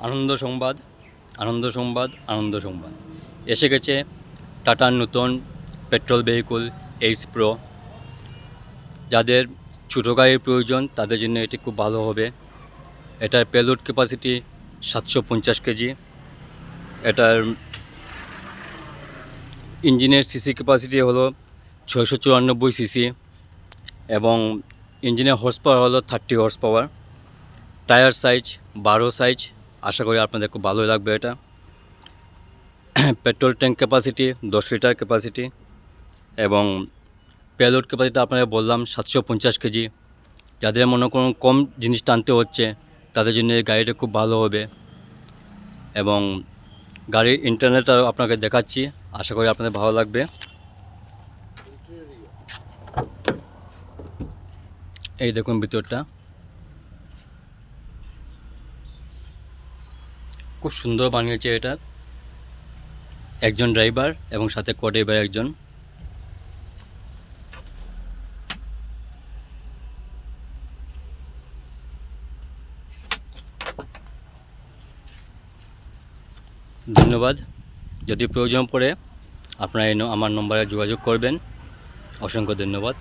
আনন্দ সংবাদ, আনন্দ সংবাদ, আনন্দ সংবাদ। এসে গেছে টাটার নতুন পেট্রোল ভেহিকুল এইচ প্রো। যাদের ছোটো গাড়ির প্রয়োজন তাদের জন্য এটি খুব ভালো হবে। এটার পেলোড ক্যাপাসিটি 750 কেজি। এটার ইঞ্জিনের সিসি ক্যাপাসিটি হলো 694 সিসি এবং ইঞ্জিনের হর্স পাওয়ার হলো 30 horse power. Tyre size 12 size. আশা করি আপনাদের খুব ভালোই লাগবে এটা। Petrol tank capacity 10 litre capacity এবং পেলোড ক্যাপাসিটি আপনাদের বললাম 750 কেজি। যাদের মনে করুন কম জিনিস টানতে হচ্ছে তাদের জন্য এই গাড়িটা খুব ভালো হবে। এবং গাড়ির ইন্টারনেটটা আপনাকে দেখাচ্ছি, আশা করি আপনাদের ভালো লাগবে। এই দেখুন ভিতরটা খুব সুন্দর বানিয়েছে এটা। একজন ড্রাইভার এবং সাথে কো ড্রাইভার একজন। ধন্যবাদ। যদি প্রয়োজন পড়ে আপনারা আমার নম্বরে যোগাযোগ করবেন। অসংখ্য ধন্যবাদ।